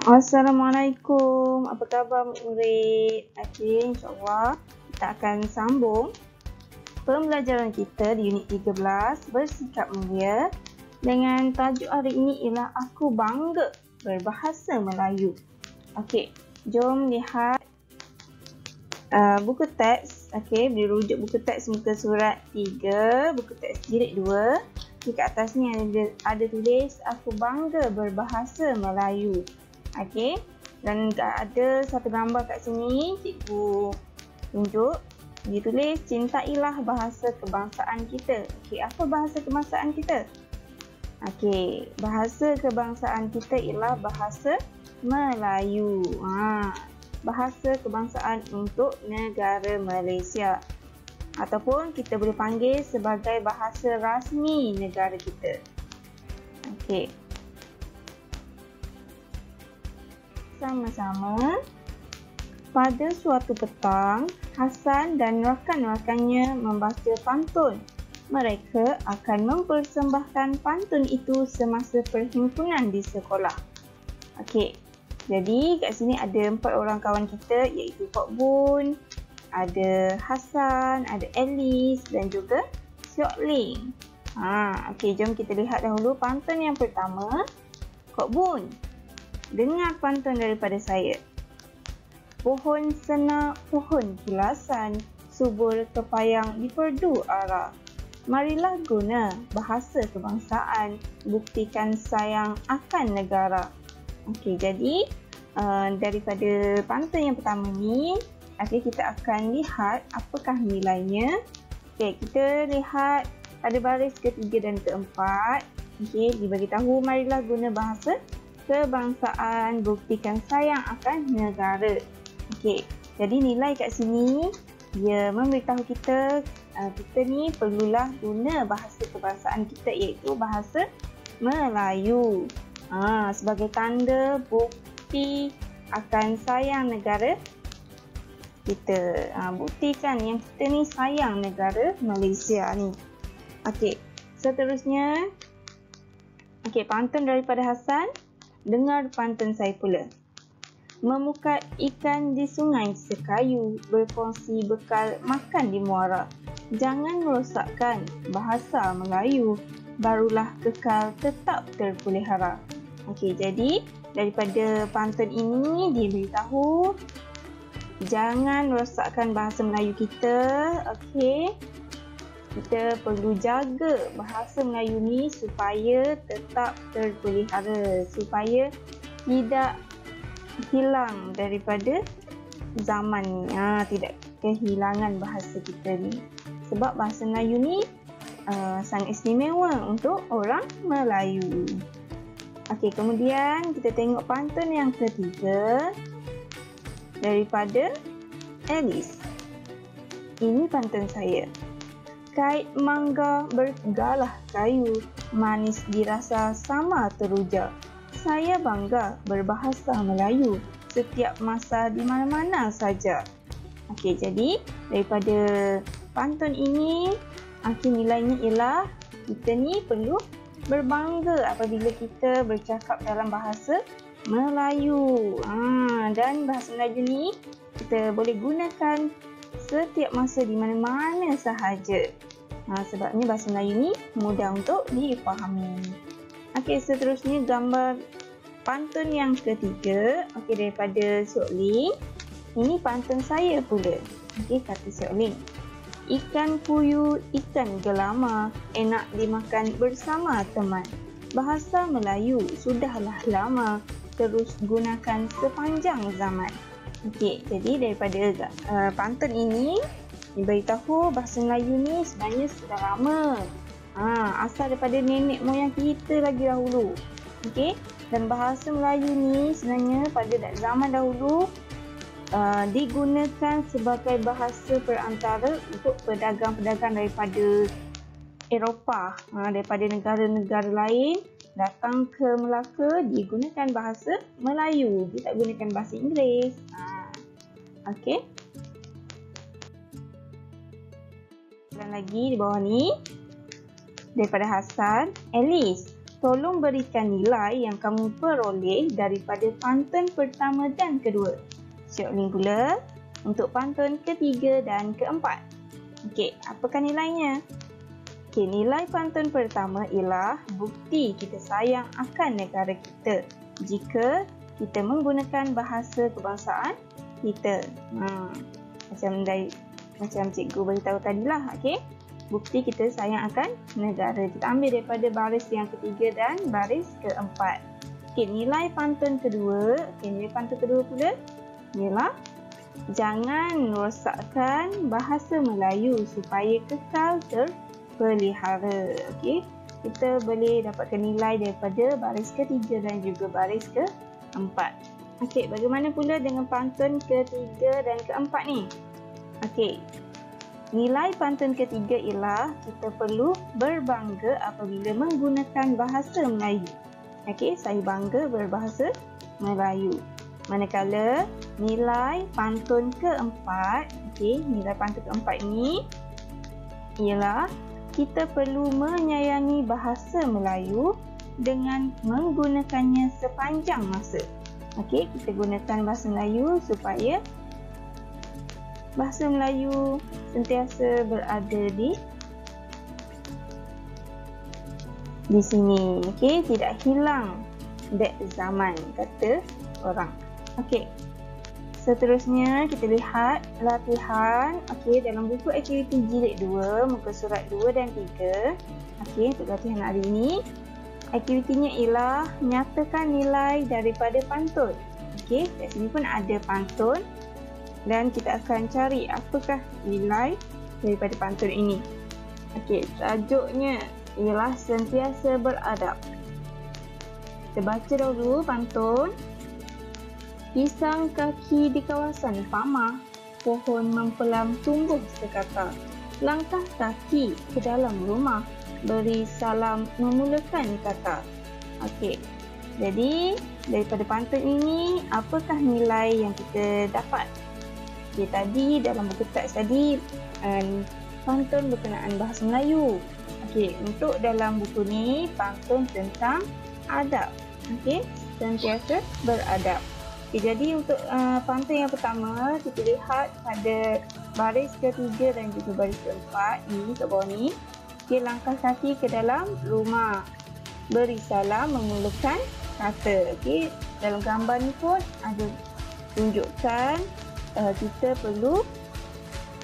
Assalamualaikum, apa khabar murid? Okey, insyaAllah kita akan sambung pembelajaran kita di unit 13 bersikap mulia dengan tajuk hari ini ialah Aku Bangga Berbahasa Melayu. Okey, jom lihat buku teks. Okey, dirujuk buku teks muka surat 3, buku teks jilid 2. Di atas ni ada tulis Aku Bangga Berbahasa Melayu. Okey, dan ada satu gambar kat sini, cikgu tunjuk. Ditulis cintailah bahasa kebangsaan kita. Okey, apa bahasa kebangsaan kita? Okey, bahasa kebangsaan kita ialah bahasa Melayu. Bahasa kebangsaan untuk negara Malaysia. Ataupun kita boleh panggil sebagai bahasa rasmi negara kita. Okey. Sama-sama. Pada suatu petang, Hasan dan rakan-rakannya membaca pantun. Mereka akan mempersembahkan pantun itu semasa perhimpunan di sekolah. Okey. Jadi kat sini ada 4 orang kawan kita iaitu Kok Bun, ada Hasan, ada Alice dan juga Siok Ling. Okey, jom kita lihat dahulu pantun yang pertama. Kok Bun, dengar pantun daripada saya. Pohon sena, pohon kilasan, subur kepayang di perdu arah. Marilah guna bahasa kebangsaan, buktikan sayang akan negara. Okey, jadi daripada pantun yang pertama ni, kita akan lihat apakah nilainya. Okey, kita lihat pada baris ketiga dan keempat. Okey, dibagi tahu marilah guna bahasa kebangsaan, buktikan sayang akan negara. Okey, jadi nilai kat sini dia memberitahu kita kita ni perlulah guna bahasa kebangsaan kita iaitu bahasa Melayu. Sebagai tanda bukti akan sayang negara kita. Buktikan yang kita ni sayang negara Malaysia ni. Okey, seterusnya. Okey, pantun daripada Hasan. Dengar pantun saya pula. Memukat ikan di sungai sekayu, berkongsi bekal makan di muara. Jangan merosakkan bahasa Melayu, barulah kekal tetap terpelihara. Okey, jadi daripada pantun ini dia beritahu jangan rosakkan bahasa Melayu kita. Okey, kita perlu jaga bahasa Melayu ni supaya tetap terpelihara, supaya tidak hilang daripada zaman ni. Tidak kehilangan bahasa kita ni. Sebab bahasa Melayu ni sangat istimewa untuk orang Melayu. Okey, kemudian kita tengok pantun yang ketiga daripada Alice. Ini pantun saya. Kait mangga bergalah kayu, manis dirasa sama teruja. Saya bangga berbahasa Melayu setiap masa di mana-mana saja. Okey, jadi daripada pantun ini, nilainya ialah kita ni perlu berbangga apabila kita bercakap dalam bahasa Melayu. Dan bahasa Melayu ni kita boleh gunakan setiap masa di mana-mana sahaja. Sebabnya bahasa Melayu ni mudah untuk difahami. Okey, seterusnya gambar pantun yang ketiga. Okey, daripada Siok Ling. Ini pantun saya pula. Okey, kata Siok Ling. Ikan puyuh, ikan gelama, enak dimakan bersama teman. Bahasa Melayu sudahlah lama, terus gunakan sepanjang zaman. Okey, jadi daripada pantun ini diberitahu bahasa Melayu ni sebenarnya sudah lama. Asal daripada nenek moyang kita lagi dahulu. Okey, dan bahasa Melayu ni sebenarnya pada zaman dahulu digunakan sebagai bahasa perantara untuk pedagang-pedagang daripada Eropah, daripada negara-negara lain datang ke Melaka, digunakan bahasa Melayu, dia tak gunakan bahasa Inggeris. Okey. Dan lagi di bawah ni daripada Hasan, Alice. tolong berikan nilai yang kamu peroleh daripada pantun pertama dan kedua. Saya ulang pula untuk pantun ketiga dan keempat. Okey, apakah nilainya? Okey, nilai pantun pertama ialah bukti kita sayang akan negara kita jika kita menggunakan bahasa kebangsaan kita. Macam cikgu beritahu tadilah, okey. Bukti kita sayang akan negara. Kita ambil daripada baris yang ketiga dan baris keempat. Okey, nilai pantun kedua. Okey, nilai pantun kedua pula ialah jangan rosakkan bahasa Melayu supaya kekal terpelihara. Okey, kita boleh dapatkan nilai daripada baris ketiga dan juga baris keempat. Okey, bagaimana pula dengan pantun ketiga dan keempat ni? Okey, nilai pantun ketiga ialah kita perlu berbangga apabila menggunakan bahasa Melayu. Okey, saya bangga berbahasa Melayu. Manakala nilai pantun keempat, okey, nilai pantun keempat ini ialah kita perlu menyayangi bahasa Melayu dengan menggunakannya sepanjang masa. Okey, kita gunakan bahasa Melayu supaya bahasa Melayu sentiasa berada di sini. Okey, tidak hilang dek zaman, kata orang. Okey, seterusnya kita lihat latihan. Okey, dalam buku aktiviti jilid 2, muka surat 2 dan 3. Okey, untuk latihan hari ini, aktivitinya ialah nyatakan nilai daripada pantun. Okey, kat sini pun ada pantun dan kita akan cari apakah nilai daripada pantun ini. Okey, tajuknya ialah sentiasa beradab. Kita baca dahulu pantun. Pisang kaki di kawasan Fama, pohon mempelam tumbuh sekata. Langkah kaki ke dalam rumah, beri salam memulakan kata. Okey, jadi daripada pantun ini, apakah nilai yang kita dapat? Okey, tadi dalam buku teks tadi, pantun berkenaan bahasa Melayu. Okey, untuk dalam buku ni, pantun tentang adab. Okey, sentiasa beradab. Okay, jadi untuk pantun yang pertama, kita lihat pada baris ketiga dan juga baris keempat ni, kat bawah ni. Okay, langkah kaki ke dalam rumah, beri salam memulakan kata. Okay, dalam gambar ni pun ada tunjukkan kita perlu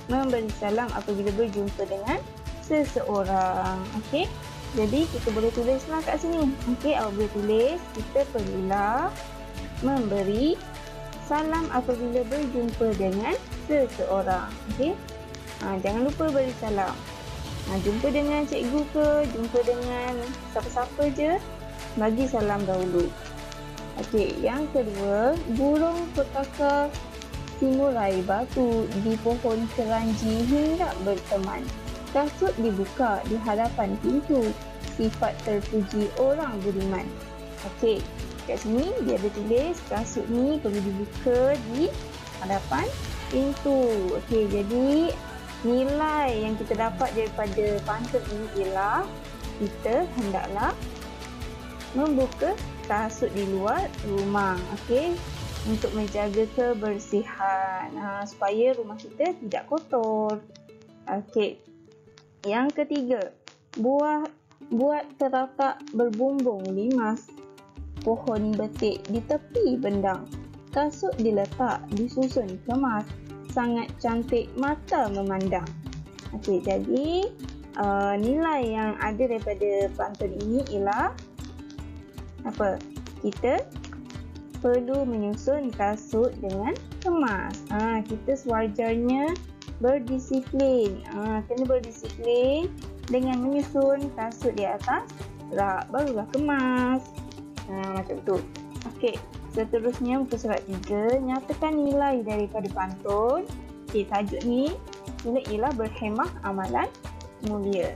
memberi salam apabila berjumpa dengan seseorang. Okay, jadi kita boleh tulislah kat sini. Okay, apabila tulis, kita perlulah memberi salam apabila berjumpa dengan seseorang. Okey, jangan lupa beri salam. Jumpa dengan cikgu ke, jumpa dengan siapa-siapa je, bagi salam dahulu. Okey, yang kedua, burung petaka simurai batu di pohon keranji hendak berteman. Kasut dibuka di hadapan pintu, sifat terpuji orang budiman. Okey, kat sini dia ada tulis kasut ni perlu dibuka di hadapan pintu. Okey, jadi nilai yang kita dapat daripada pantun ini ialah kita hendaklah membuka kasut di luar rumah. Okey, untuk menjaga kebersihan supaya rumah kita tidak kotor. Okey, yang ketiga, buat teratak berbumbung limas, pohon betik di tepi bendang, kasut diletak disusun kemas, sangat cantik mata memandang. Okey, jadi nilai yang ada daripada pantun ini ialah apa? Kita perlu menyusun kasut dengan kemas. Kita sewajarnya berdisiplin. Kena berdisiplin dengan menyusun kasut di atas rak, barulah kemas. Macam tu. Okey, seterusnya muka surat 3, nyatakan nilai daripada pantun. Okey, tajuk ni ialah berhemah amalan mulia.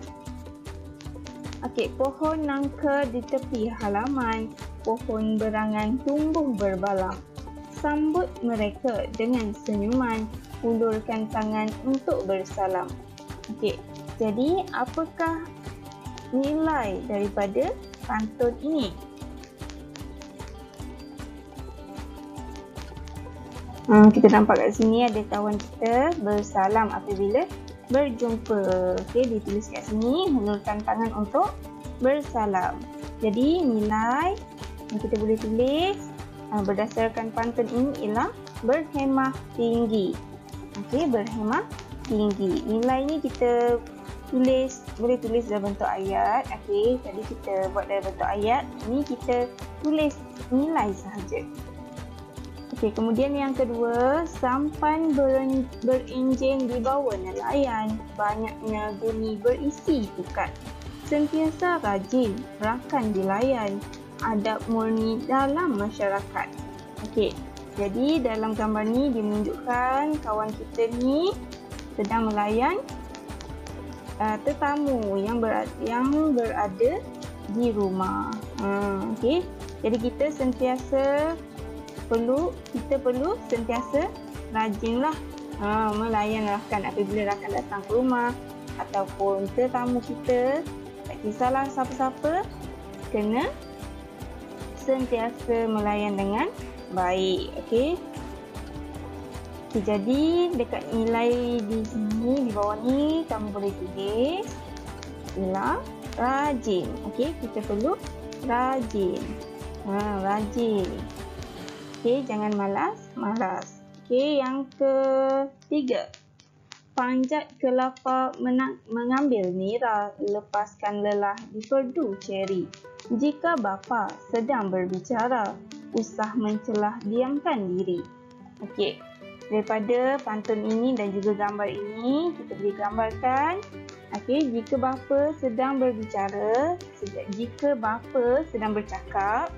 Okey, pohon nangka di tepi halaman, pohon berangan tumbuh berbalang. Sambut mereka dengan senyuman, ulurkan tangan untuk bersalam. Okey, jadi apakah nilai daripada pantun ini. Kita nampak kat sini ada kawan kita bersalam apabila berjumpa. Okey, ditulis kat sini, hulurkan tangan untuk bersalam. Jadi nilai yang kita boleh tulis berdasarkan pantun ini ialah berhemah tinggi. Okey, berhemah tinggi. Nilai ni kita boleh tulis dalam bentuk ayat. Okey, tadi kita buat dalam bentuk ayat. Ini kita tulis nilai sahaja. Okey, kemudian yang kedua, sampan berenjin di bawah nelayan, banyaknya guni berisi tukat. Sentiasa rajin, rakan dilayan, adab murni dalam masyarakat. Okey, jadi dalam gambar ni dia menunjukkan kawan kita ni sedang melayan tetamu yang berada di rumah. Okey, jadi kita perlu sentiasa rajinlah melayan rakan apabila rakan datang ke rumah ataupun tetamu kita. Tak kisahlah siapa-siapa, kena sentiasa melayan dengan baik. Okey. Jadi dekat nilai di sini, di bawah ni kamu boleh tulis ialah rajin. Okey, kita perlu rajin. Rajin. Okey, jangan malas. Okey, yang ketiga. Panjat kelapa mengambil nira, lepaskan lelah di perdu ceri. Jika bapa sedang berbicara, usah mencelah, diamkan diri. Okey, daripada pantun ini dan juga gambar ini, kita boleh gambarkan. Okey, jika bapa sedang berbicara, jika bapa sedang bercakap,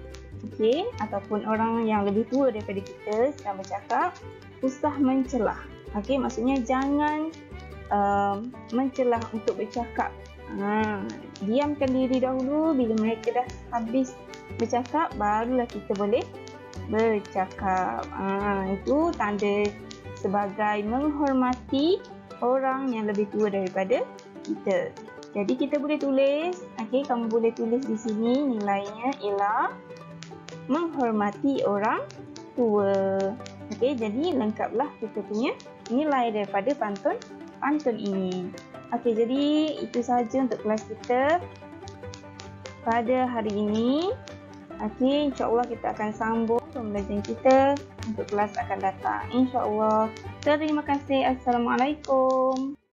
okey, ataupun orang yang lebih tua daripada kita sedang bercakap, usah mencelah. Okey, maksudnya jangan mencelah untuk bercakap. Diamkan diri dahulu. Bila mereka dah habis bercakap, barulah kita boleh bercakap. Itu tanda sebagai menghormati orang yang lebih tua daripada kita. Jadi kita boleh tulis, okey, kamu boleh tulis di sini nilainya ialah menghormati orang tua. Okey, jadi lengkaplah kita punya nilai daripada pantun ini. Okey, jadi itu sahaja untuk kelas kita pada hari ini. Okey, insya-Allah kita akan sambung pembelajaran kita untuk kelas akan datang. Insya-Allah. Terima kasih. Assalamualaikum.